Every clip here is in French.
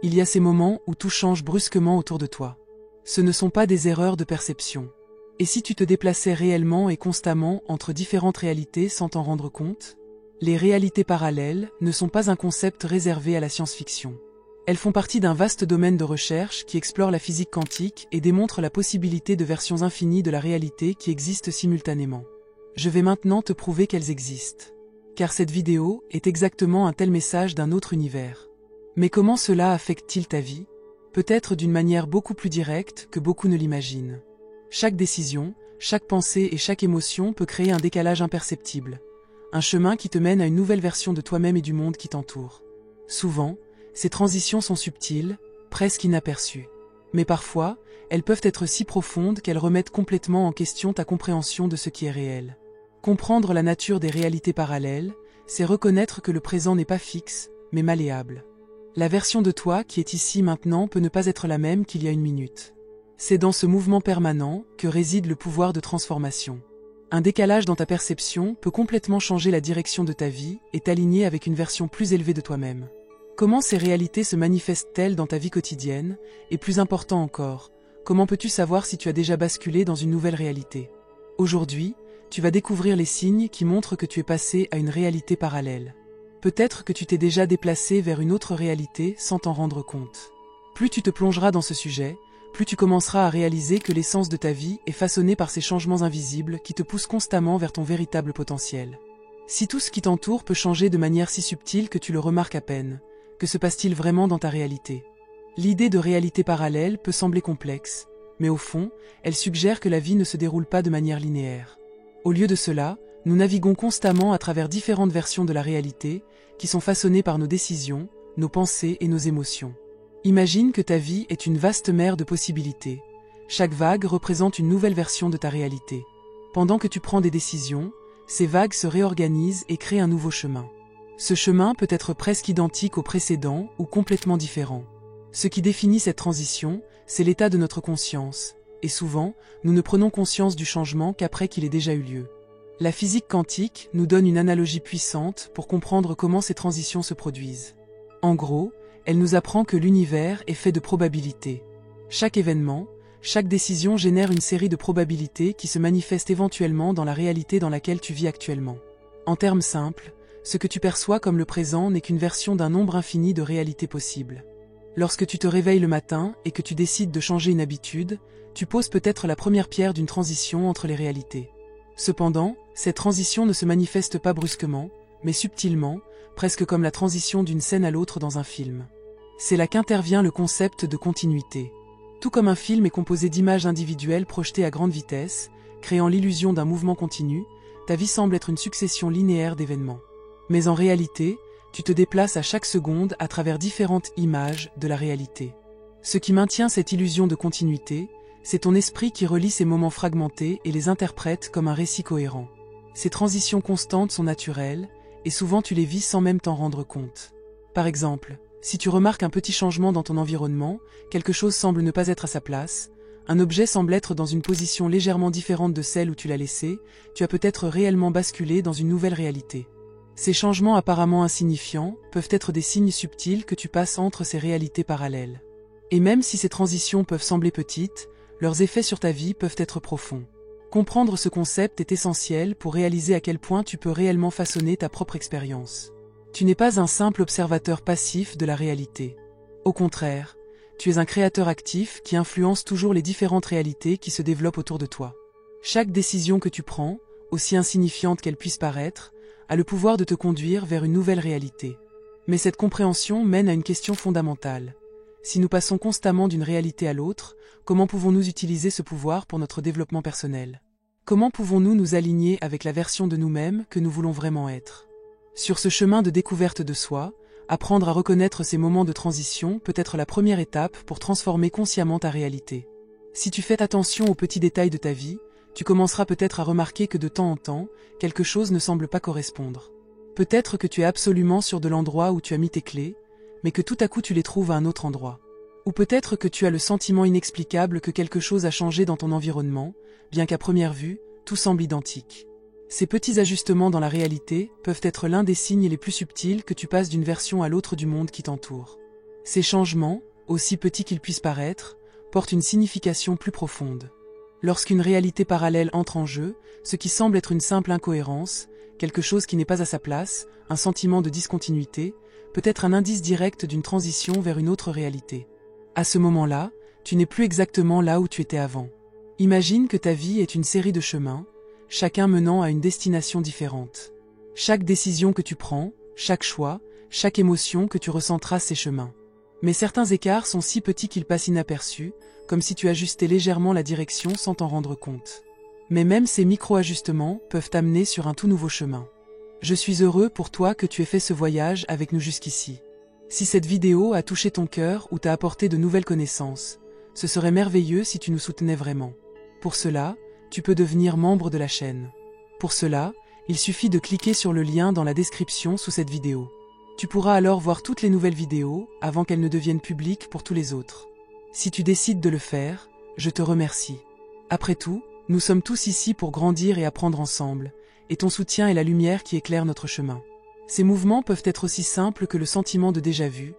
Il y a ces moments où tout change brusquement autour de toi. Ce ne sont pas des erreurs de perception. Et si tu te déplaçais réellement et constamment entre différentes réalités sans t'en rendre compte? Les réalités parallèles ne sont pas un concept réservé à la science-fiction. Elles font partie d'un vaste domaine de recherche qui explore la physique quantique et démontre la possibilité de versions infinies de la réalité qui existent simultanément. Je vais maintenant te prouver qu'elles existent. Car cette vidéo est exactement un tel message d'un autre univers. Mais comment cela affecte-t-il ta vie? Peut-être d'une manière beaucoup plus directe que beaucoup ne l'imaginent. Chaque décision, chaque pensée et chaque émotion peut créer un décalage imperceptible. Un chemin qui te mène à une nouvelle version de toi-même et du monde qui t'entoure. Souvent, ces transitions sont subtiles, presque inaperçues. Mais parfois, elles peuvent être si profondes qu'elles remettent complètement en question ta compréhension de ce qui est réel. Comprendre la nature des réalités parallèles, c'est reconnaître que le présent n'est pas fixe, mais malléable. La version de toi qui est ici maintenant peut ne pas être la même qu'il y a une minute. C'est dans ce mouvement permanent que réside le pouvoir de transformation. Un décalage dans ta perception peut complètement changer la direction de ta vie et t'aligner avec une version plus élevée de toi-même. Comment ces réalités se manifestent-elles dans ta vie quotidienne? Et plus important encore, comment peux-tu savoir si tu as déjà basculé dans une nouvelle réalité? Aujourd'hui, tu vas découvrir les signes qui montrent que tu es passé à une réalité parallèle. Peut-être que tu t'es déjà déplacé vers une autre réalité sans t'en rendre compte. Plus tu te plongeras dans ce sujet, plus tu commenceras à réaliser que l'essence de ta vie est façonnée par ces changements invisibles qui te poussent constamment vers ton véritable potentiel. Si tout ce qui t'entoure peut changer de manière si subtile que tu le remarques à peine, que se passe-t-il vraiment dans ta réalité? L'idée de réalité parallèle peut sembler complexe, mais au fond, elle suggère que la vie ne se déroule pas de manière linéaire. Au lieu de cela, nous naviguons constamment à travers différentes versions de la réalité, qui sont façonnées par nos décisions, nos pensées et nos émotions. Imagine que ta vie est une vaste mer de possibilités. Chaque vague représente une nouvelle version de ta réalité. Pendant que tu prends des décisions, ces vagues se réorganisent et créent un nouveau chemin. Ce chemin peut être presque identique au précédent ou complètement différent. Ce qui définit cette transition, c'est l'état de notre conscience, et souvent, nous ne prenons conscience du changement qu'après qu'il ait déjà eu lieu. La physique quantique nous donne une analogie puissante pour comprendre comment ces transitions se produisent. En gros, elle nous apprend que l'univers est fait de probabilités. Chaque événement, chaque décision génère une série de probabilités qui se manifestent éventuellement dans la réalité dans laquelle tu vis actuellement. En termes simples, ce que tu perçois comme le présent n'est qu'une version d'un nombre infini de réalités possibles. Lorsque tu te réveilles le matin et que tu décides de changer une habitude, tu poses peut-être la première pierre d'une transition entre les réalités. Cependant, cette transition ne se manifeste pas brusquement, mais subtilement, presque comme la transition d'une scène à l'autre dans un film. C'est là qu'intervient le concept de continuité. Tout comme un film est composé d'images individuelles projetées à grande vitesse, créant l'illusion d'un mouvement continu, ta vie semble être une succession linéaire d'événements. Mais en réalité, tu te déplaces à chaque seconde à travers différentes images de la réalité. Ce qui maintient cette illusion de continuité, c'est ton esprit qui relie ces moments fragmentés et les interprète comme un récit cohérent. Ces transitions constantes sont naturelles, et souvent tu les vis sans même t'en rendre compte. Par exemple, si tu remarques un petit changement dans ton environnement, quelque chose semble ne pas être à sa place, un objet semble être dans une position légèrement différente de celle où tu l'as laissé, tu as peut-être réellement basculé dans une nouvelle réalité. Ces changements apparemment insignifiants peuvent être des signes subtils que tu passes entre ces réalités parallèles. Et même si ces transitions peuvent sembler petites, leurs effets sur ta vie peuvent être profonds. Comprendre ce concept est essentiel pour réaliser à quel point tu peux réellement façonner ta propre expérience. Tu n'es pas un simple observateur passif de la réalité. Au contraire, tu es un créateur actif qui influence toujours les différentes réalités qui se développent autour de toi. Chaque décision que tu prends, aussi insignifiante qu'elle puisse paraître, a le pouvoir de te conduire vers une nouvelle réalité. Mais cette compréhension mène à une question fondamentale. Si nous passons constamment d'une réalité à l'autre, comment pouvons-nous utiliser ce pouvoir pour notre développement personnel? Comment pouvons-nous nous aligner avec la version de nous-mêmes que nous voulons vraiment être? Sur ce chemin de découverte de soi, apprendre à reconnaître ces moments de transition peut être la première étape pour transformer consciemment ta réalité. Si tu fais attention aux petits détails de ta vie, tu commenceras peut-être à remarquer que de temps en temps, quelque chose ne semble pas correspondre. Peut-être que tu es absolument sûr de l'endroit où tu as mis tes clés, mais que tout à coup tu les trouves à un autre endroit. Ou peut-être que tu as le sentiment inexplicable que quelque chose a changé dans ton environnement, bien qu'à première vue, tout semble identique. Ces petits ajustements dans la réalité peuvent être l'un des signes les plus subtils que tu passes d'une version à l'autre du monde qui t'entoure. Ces changements, aussi petits qu'ils puissent paraître, portent une signification plus profonde. Lorsqu'une réalité parallèle entre en jeu, ce qui semble être une simple incohérence, quelque chose qui n'est pas à sa place, un sentiment de discontinuité, peut être un indice direct d'une transition vers une autre réalité. À ce moment-là, tu n'es plus exactement là où tu étais avant. Imagine que ta vie est une série de chemins, chacun menant à une destination différente. Chaque décision que tu prends, chaque choix, chaque émotion que tu ressens trace ces chemins. Mais certains écarts sont si petits qu'ils passent inaperçus, comme si tu ajustais légèrement la direction sans t'en rendre compte. Mais même ces micro-ajustements peuvent t'amener sur un tout nouveau chemin. Je suis heureux pour toi que tu aies fait ce voyage avec nous jusqu'ici. Si cette vidéo a touché ton cœur ou t'a apporté de nouvelles connaissances, ce serait merveilleux si tu nous soutenais vraiment. Pour cela, tu peux devenir membre de la chaîne. Pour cela, il suffit de cliquer sur le lien dans la description sous cette vidéo. Tu pourras alors voir toutes les nouvelles vidéos avant qu'elles ne deviennent publiques pour tous les autres. Si tu décides de le faire, je te remercie. Après tout, nous sommes tous ici pour grandir et apprendre ensemble, et ton soutien est la lumière qui éclaire notre chemin. Ces mouvements peuvent être aussi simples que le sentiment de déjà-vu,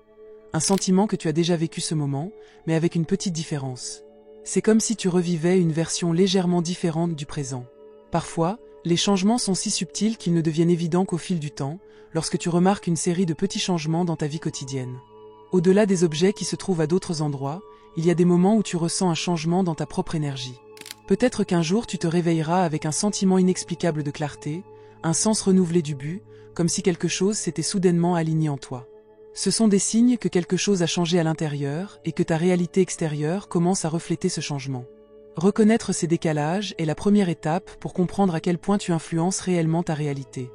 un sentiment que tu as déjà vécu ce moment, mais avec une petite différence. C'est comme si tu revivais une version légèrement différente du présent. Parfois, les changements sont si subtils qu'ils ne deviennent évidents qu'au fil du temps, lorsque tu remarques une série de petits changements dans ta vie quotidienne. Au-delà des objets qui se trouvent à d'autres endroits, il y a des moments où tu ressens un changement dans ta propre énergie. Peut-être qu'un jour tu te réveilleras avec un sentiment inexplicable de clarté, un sens renouvelé du but, comme si quelque chose s'était soudainement aligné en toi. Ce sont des signes que quelque chose a changé à l'intérieur et que ta réalité extérieure commence à refléter ce changement. Reconnaître ces décalages est la première étape pour comprendre à quel point tu influences réellement ta réalité.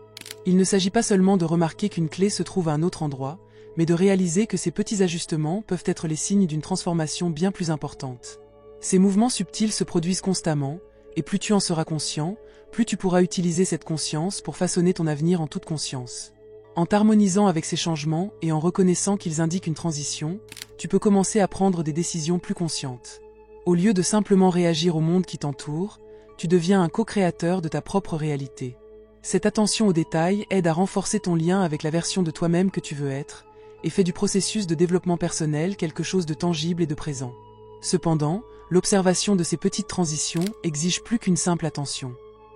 Il ne s'agit pas seulement de remarquer qu'une clé se trouve à un autre endroit, mais de réaliser que ces petits ajustements peuvent être les signes d'une transformation bien plus importante. Ces mouvements subtils se produisent constamment, et plus tu en seras conscient, plus tu pourras utiliser cette conscience pour façonner ton avenir en toute conscience. En t'harmonisant avec ces changements et en reconnaissant qu'ils indiquent une transition, tu peux commencer à prendre des décisions plus conscientes. Au lieu de simplement réagir au monde qui t'entoure, tu deviens un co-créateur de ta propre réalité. Cette attention aux détails aide à renforcer ton lien avec la version de toi-même que tu veux être, et fait du processus de développement personnel quelque chose de tangible et de présent. Cependant, l'observation de ces petites transitions exige plus qu'une simple attention.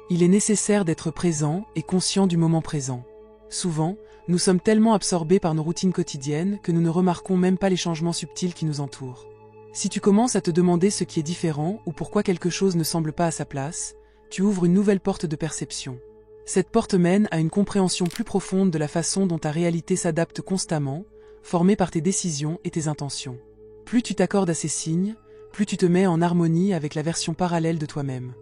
Il est nécessaire d'être présent et conscient du moment présent. Souvent, nous sommes tellement absorbés par nos routines quotidiennes que nous ne remarquons même pas les changements subtils qui nous entourent. Si tu commences à te demander ce qui est différent ou pourquoi quelque chose ne semble pas à sa place, tu ouvres une nouvelle porte de perception. Cette porte mène à une compréhension plus profonde de la façon dont ta réalité s'adapte constamment, formée par tes décisions et tes intentions. Plus tu t'accordes à ces signes, plus tu te mets en harmonie avec la version parallèle de toi-même.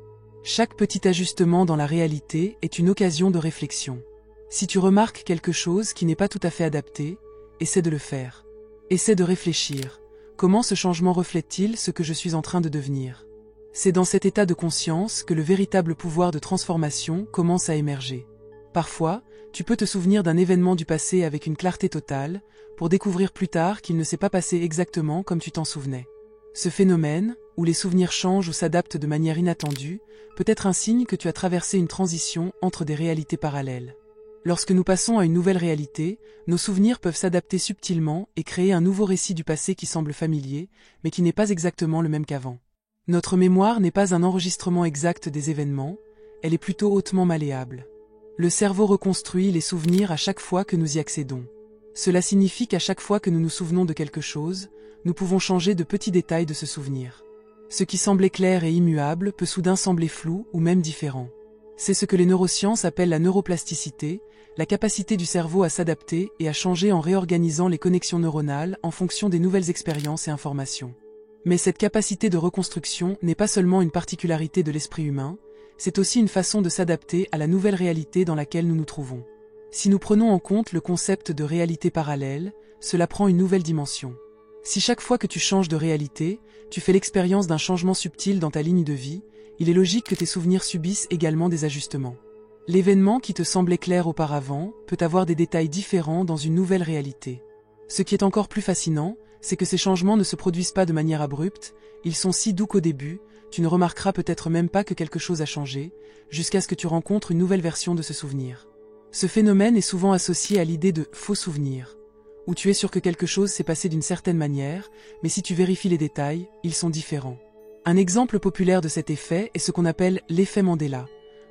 Chaque petit ajustement dans la réalité est une occasion de réflexion. Si tu remarques quelque chose qui n'est pas tout à fait adapté, essaie de le faire. Essaie de réfléchir. Comment ce changement reflète-t-il ce que je suis en train de devenir ? C'est dans cet état de conscience que le véritable pouvoir de transformation commence à émerger. Parfois, tu peux te souvenir d'un événement du passé avec une clarté totale, pour découvrir plus tard qu'il ne s'est pas passé exactement comme tu t'en souvenais. Ce phénomène, où les souvenirs changent ou s'adaptent de manière inattendue, peut être un signe que tu as traversé une transition entre des réalités parallèles. Lorsque nous passons à une nouvelle réalité, nos souvenirs peuvent s'adapter subtilement et créer un nouveau récit du passé qui semble familier, mais qui n'est pas exactement le même qu'avant. Notre mémoire n'est pas un enregistrement exact des événements, elle est plutôt hautement malléable. Le cerveau reconstruit les souvenirs à chaque fois que nous y accédons. Cela signifie qu'à chaque fois que nous nous souvenons de quelque chose, nous pouvons changer de petits détails de ce souvenir. Ce qui semblait clair et immuable peut soudain sembler flou ou même différent. C'est ce que les neurosciences appellent la neuroplasticité, la capacité du cerveau à s'adapter et à changer en réorganisant les connexions neuronales en fonction des nouvelles expériences et informations. Mais cette capacité de reconstruction n'est pas seulement une particularité de l'esprit humain, c'est aussi une façon de s'adapter à la nouvelle réalité dans laquelle nous nous trouvons. Si nous prenons en compte le concept de réalité parallèle, cela prend une nouvelle dimension. Si chaque fois que tu changes de réalité, tu fais l'expérience d'un changement subtil dans ta ligne de vie, il est logique que tes souvenirs subissent également des ajustements. L'événement qui te semblait clair auparavant peut avoir des détails différents dans une nouvelle réalité. Ce qui est encore plus fascinant, c'est que ces changements ne se produisent pas de manière abrupte, ils sont si doux qu'au début, tu ne remarqueras peut-être même pas que quelque chose a changé, jusqu'à ce que tu rencontres une nouvelle version de ce souvenir. Ce phénomène est souvent associé à l'idée de « faux souvenir », où tu es sûr que quelque chose s'est passé d'une certaine manière, mais si tu vérifies les détails, ils sont différents. Un exemple populaire de cet effet est ce qu'on appelle l'effet Mandela,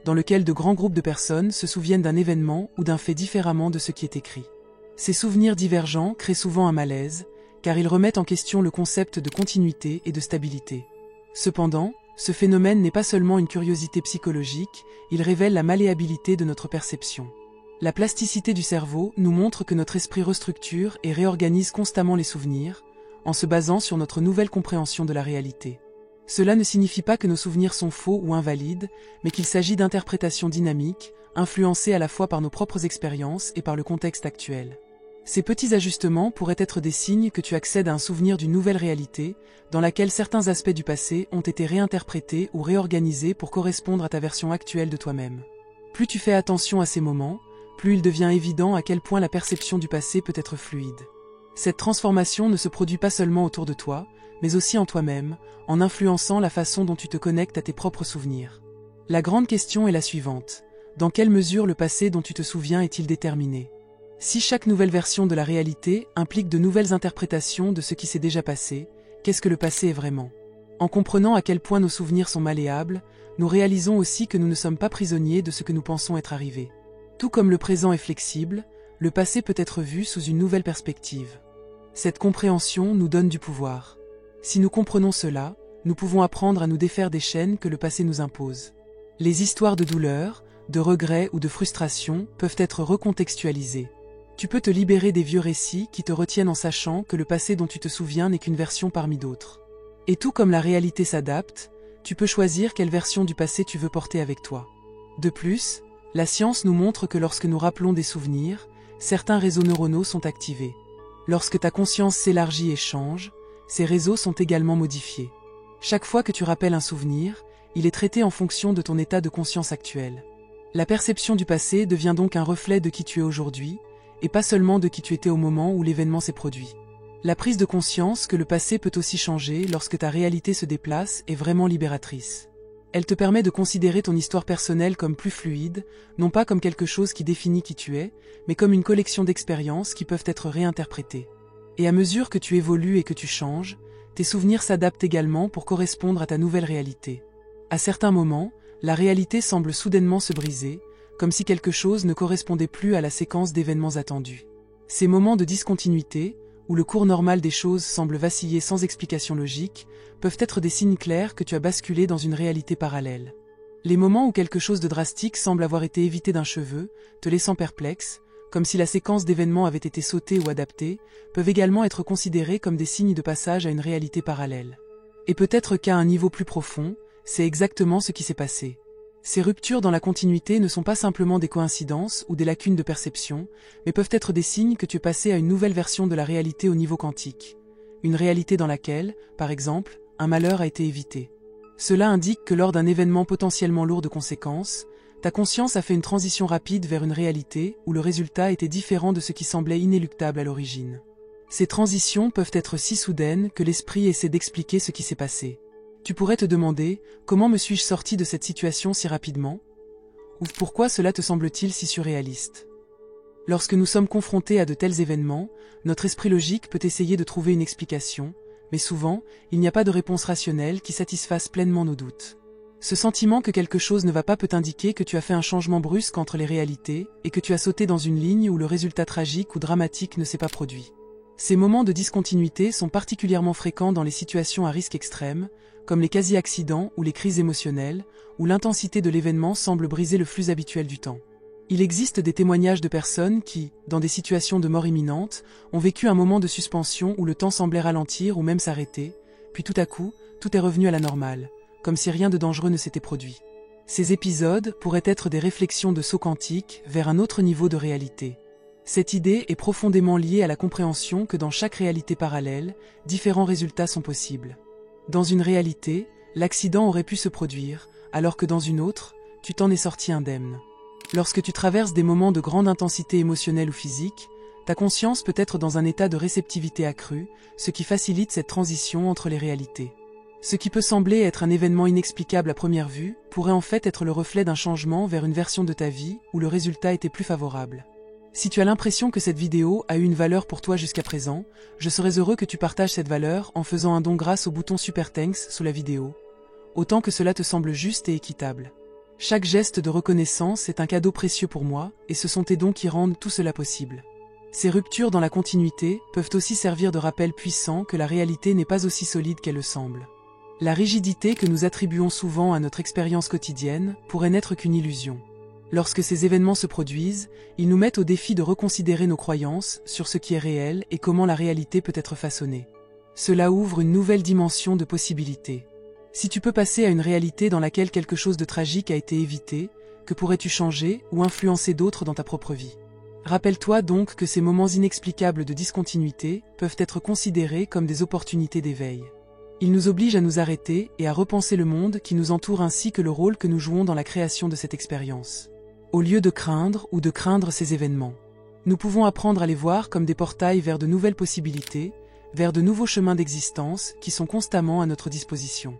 dans lequel de grands groupes de personnes se souviennent d'un événement ou d'un fait différemment de ce qui est écrit. Ces souvenirs divergents créent souvent un malaise, car ils remettent en question le concept de continuité et de stabilité. Cependant, ce phénomène n'est pas seulement une curiosité psychologique, il révèle la malléabilité de notre perception. La plasticité du cerveau nous montre que notre esprit restructure et réorganise constamment les souvenirs, en se basant sur notre nouvelle compréhension de la réalité. Cela ne signifie pas que nos souvenirs sont faux ou invalides, mais qu'il s'agit d'interprétations dynamiques, influencées à la fois par nos propres expériences et par le contexte actuel. Ces petits ajustements pourraient être des signes que tu accèdes à un souvenir d'une nouvelle réalité, dans laquelle certains aspects du passé ont été réinterprétés ou réorganisés pour correspondre à ta version actuelle de toi-même. Plus tu fais attention à ces moments, plus il devient évident à quel point la perception du passé peut être fluide. Cette transformation ne se produit pas seulement autour de toi, mais aussi en toi-même, en influençant la façon dont tu te connectes à tes propres souvenirs. La grande question est la suivante. Dans quelle mesure le passé dont tu te souviens est-il déterminé ? Si chaque nouvelle version de la réalité implique de nouvelles interprétations de ce qui s'est déjà passé, qu'est-ce que le passé est vraiment ? En comprenant à quel point nos souvenirs sont malléables, nous réalisons aussi que nous ne sommes pas prisonniers de ce que nous pensons être arrivé. Tout comme le présent est flexible, le passé peut être vu sous une nouvelle perspective. Cette compréhension nous donne du pouvoir. Si nous comprenons cela, nous pouvons apprendre à nous défaire des chaînes que le passé nous impose. Les histoires de douleur, de regret ou de frustration peuvent être recontextualisées. Tu peux te libérer des vieux récits qui te retiennent en sachant que le passé dont tu te souviens n'est qu'une version parmi d'autres. Et tout comme la réalité s'adapte, tu peux choisir quelle version du passé tu veux porter avec toi. De plus, la science nous montre que lorsque nous rappelons des souvenirs, certains réseaux neuronaux sont activés. Lorsque ta conscience s'élargit et change, ces réseaux sont également modifiés. Chaque fois que tu rappelles un souvenir, il est traité en fonction de ton état de conscience actuel. La perception du passé devient donc un reflet de qui tu es aujourd'hui, et pas seulement de qui tu étais au moment où l'événement s'est produit. La prise de conscience que le passé peut aussi changer lorsque ta réalité se déplace est vraiment libératrice. Elle te permet de considérer ton histoire personnelle comme plus fluide, non pas comme quelque chose qui définit qui tu es, mais comme une collection d'expériences qui peuvent être réinterprétées. Et à mesure que tu évolues et que tu changes, tes souvenirs s'adaptent également pour correspondre à ta nouvelle réalité. À certains moments, la réalité semble soudainement se briser, comme si quelque chose ne correspondait plus à la séquence d'événements attendus. Ces moments de discontinuité, où le cours normal des choses semble vaciller sans explication logique, peuvent être des signes clairs que tu as basculé dans une réalité parallèle. Les moments où quelque chose de drastique semble avoir été évité d'un cheveu, te laissant perplexe, comme si la séquence d'événements avait été sautée ou adaptée, peuvent également être considérés comme des signes de passage à une réalité parallèle. Et peut-être qu'à un niveau plus profond, c'est exactement ce qui s'est passé. Ces ruptures dans la continuité ne sont pas simplement des coïncidences ou des lacunes de perception, mais peuvent être des signes que tu es passé à une nouvelle version de la réalité au niveau quantique. Une réalité dans laquelle, par exemple, un malheur a été évité. Cela indique que lors d'un événement potentiellement lourd de conséquences, ta conscience a fait une transition rapide vers une réalité où le résultat était différent de ce qui semblait inéluctable à l'origine. Ces transitions peuvent être si soudaines que l'esprit essaie d'expliquer ce qui s'est passé. Tu pourrais te demander, comment me suis-je sorti de cette situation si rapidement ? Ou pourquoi cela te semble-t-il si surréaliste ? Lorsque nous sommes confrontés à de tels événements, notre esprit logique peut essayer de trouver une explication, mais souvent, il n'y a pas de réponse rationnelle qui satisfasse pleinement nos doutes. Ce sentiment que quelque chose ne va pas peut indiquer que tu as fait un changement brusque entre les réalités et que tu as sauté dans une ligne où le résultat tragique ou dramatique ne s'est pas produit. Ces moments de discontinuité sont particulièrement fréquents dans les situations à risque extrême, comme les quasi-accidents ou les crises émotionnelles, où l'intensité de l'événement semble briser le flux habituel du temps. Il existe des témoignages de personnes qui, dans des situations de mort imminente, ont vécu un moment de suspension où le temps semblait ralentir ou même s'arrêter, puis tout à coup, tout est revenu à la normale, comme si rien de dangereux ne s'était produit. Ces épisodes pourraient être des réflexions de saut quantique vers un autre niveau de réalité. Cette idée est profondément liée à la compréhension que dans chaque réalité parallèle, différents résultats sont possibles. Dans une réalité, l'accident aurait pu se produire, alors que dans une autre, tu t'en es sorti indemne. Lorsque tu traverses des moments de grande intensité émotionnelle ou physique, ta conscience peut être dans un état de réceptivité accrue, ce qui facilite cette transition entre les réalités. Ce qui peut sembler être un événement inexplicable à première vue, pourrait en fait être le reflet d'un changement vers une version de ta vie où le résultat était plus favorable. Si tu as l'impression que cette vidéo a eu une valeur pour toi jusqu'à présent, je serais heureux que tu partages cette valeur en faisant un don grâce au bouton Super Thanks sous la vidéo, autant que cela te semble juste et équitable. Chaque geste de reconnaissance est un cadeau précieux pour moi, et ce sont tes dons qui rendent tout cela possible. Ces ruptures dans la continuité peuvent aussi servir de rappel puissant que la réalité n'est pas aussi solide qu'elle le semble. La rigidité que nous attribuons souvent à notre expérience quotidienne pourrait n'être qu'une illusion. Lorsque ces événements se produisent, ils nous mettent au défi de reconsidérer nos croyances sur ce qui est réel et comment la réalité peut être façonnée. Cela ouvre une nouvelle dimension de possibilités. Si tu peux passer à une réalité dans laquelle quelque chose de tragique a été évité, que pourrais-tu changer ou influencer d'autres dans ta propre vie? Rappelle-toi donc que ces moments inexplicables de discontinuité peuvent être considérés comme des opportunités d'éveil. Ils nous obligent à nous arrêter et à repenser le monde qui nous entoure ainsi que le rôle que nous jouons dans la création de cette expérience. Au lieu de craindre ou de craindre ces événements, nous pouvons apprendre à les voir comme des portails vers de nouvelles possibilités, vers de nouveaux chemins d'existence qui sont constamment à notre disposition.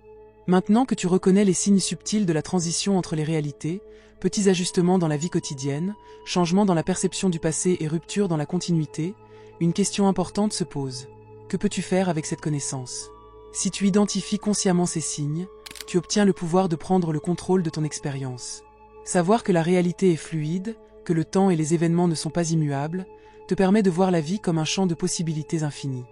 Maintenant que tu reconnais les signes subtils de la transition entre les réalités, petits ajustements dans la vie quotidienne, changements dans la perception du passé et ruptures dans la continuité, une question importante se pose. Que peux-tu faire avec cette connaissance? Si tu identifies consciemment ces signes, tu obtiens le pouvoir de prendre le contrôle de ton expérience. Savoir que la réalité est fluide, que le temps et les événements ne sont pas immuables, te permet de voir la vie comme un champ de possibilités infinies.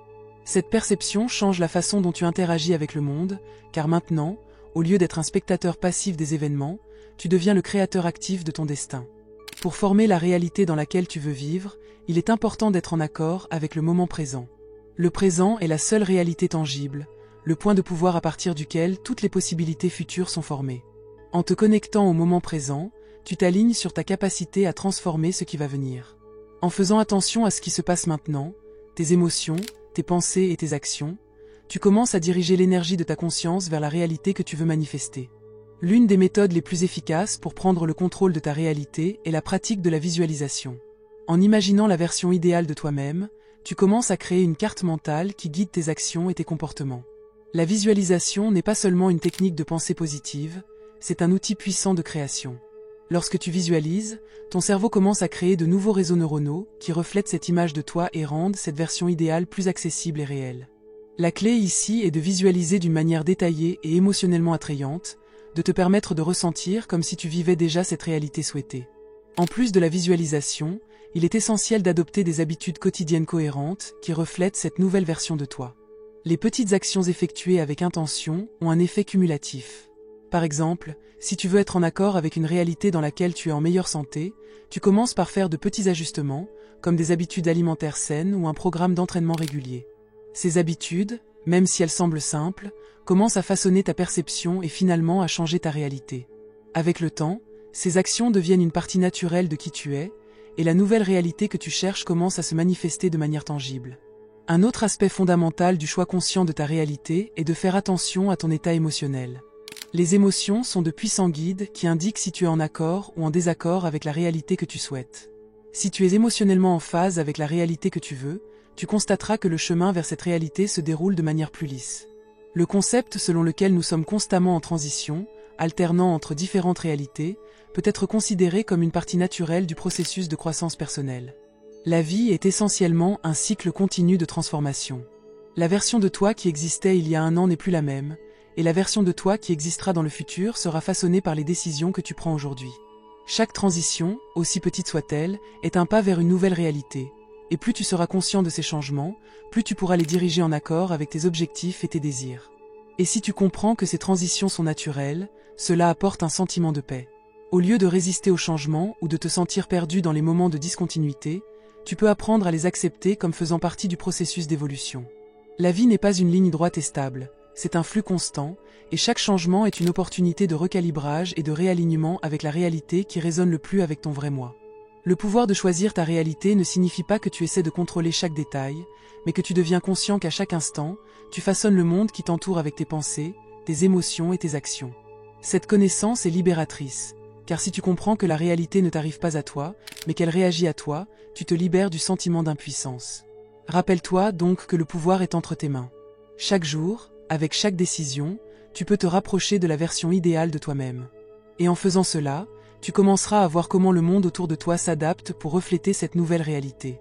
Cette perception change la façon dont tu interagis avec le monde, car maintenant, au lieu d'être un spectateur passif des événements, tu deviens le créateur actif de ton destin. Pour former la réalité dans laquelle tu veux vivre, il est important d'être en accord avec le moment présent. Le présent est la seule réalité tangible, le point de pouvoir à partir duquel toutes les possibilités futures sont formées. En te connectant au moment présent, tu t'alignes sur ta capacité à transformer ce qui va venir. En faisant attention à ce qui se passe maintenant, tes émotions, tes pensées et tes actions, tu commences à diriger l'énergie de ta conscience vers la réalité que tu veux manifester. L'une des méthodes les plus efficaces pour prendre le contrôle de ta réalité est la pratique de la visualisation. En imaginant la version idéale de toi-même, tu commences à créer une carte mentale qui guide tes actions et tes comportements. La visualisation n'est pas seulement une technique de pensée positive, c'est un outil puissant de création. Lorsque tu visualises, ton cerveau commence à créer de nouveaux réseaux neuronaux qui reflètent cette image de toi et rendent cette version idéale plus accessible et réelle. La clé ici est de visualiser d'une manière détaillée et émotionnellement attrayante, de te permettre de ressentir comme si tu vivais déjà cette réalité souhaitée. En plus de la visualisation, il est essentiel d'adopter des habitudes quotidiennes cohérentes qui reflètent cette nouvelle version de toi. Les petites actions effectuées avec intention ont un effet cumulatif. Par exemple, si tu veux être en accord avec une réalité dans laquelle tu es en meilleure santé, tu commences par faire de petits ajustements, comme des habitudes alimentaires saines ou un programme d'entraînement régulier. Ces habitudes, même si elles semblent simples, commencent à façonner ta perception et finalement à changer ta réalité. Avec le temps, ces actions deviennent une partie naturelle de qui tu es, et la nouvelle réalité que tu cherches commence à se manifester de manière tangible. Un autre aspect fondamental du choix conscient de ta réalité est de faire attention à ton état émotionnel. Les émotions sont de puissants guides qui indiquent si tu es en accord ou en désaccord avec la réalité que tu souhaites. Si tu es émotionnellement en phase avec la réalité que tu veux, tu constateras que le chemin vers cette réalité se déroule de manière plus lisse. Le concept selon lequel nous sommes constamment en transition, alternant entre différentes réalités, peut être considéré comme une partie naturelle du processus de croissance personnelle. La vie est essentiellement un cycle continu de transformation. La version de toi qui existait il y a un an n'est plus la même, et la version de toi qui existera dans le futur sera façonnée par les décisions que tu prends aujourd'hui. Chaque transition, aussi petite soit-elle, est un pas vers une nouvelle réalité, et plus tu seras conscient de ces changements, plus tu pourras les diriger en accord avec tes objectifs et tes désirs. Et si tu comprends que ces transitions sont naturelles, cela apporte un sentiment de paix. Au lieu de résister au changement ou de te sentir perdu dans les moments de discontinuité, tu peux apprendre à les accepter comme faisant partie du processus d'évolution. La vie n'est pas une ligne droite et stable, c'est un flux constant, et chaque changement est une opportunité de recalibrage et de réalignement avec la réalité qui résonne le plus avec ton vrai moi. Le pouvoir de choisir ta réalité ne signifie pas que tu essaies de contrôler chaque détail, mais que tu deviens conscient qu'à chaque instant, tu façonnes le monde qui t'entoure avec tes pensées, tes émotions et tes actions. Cette connaissance est libératrice, car si tu comprends que la réalité ne t'arrive pas à toi, mais qu'elle réagit à toi, tu te libères du sentiment d'impuissance. Rappelle-toi donc que le pouvoir est entre tes mains. Chaque jour, avec chaque décision, tu peux te rapprocher de la version idéale de toi-même. Et en faisant cela, Tu commenceras à voir comment le monde autour de toi s'adapte pour refléter cette nouvelle réalité.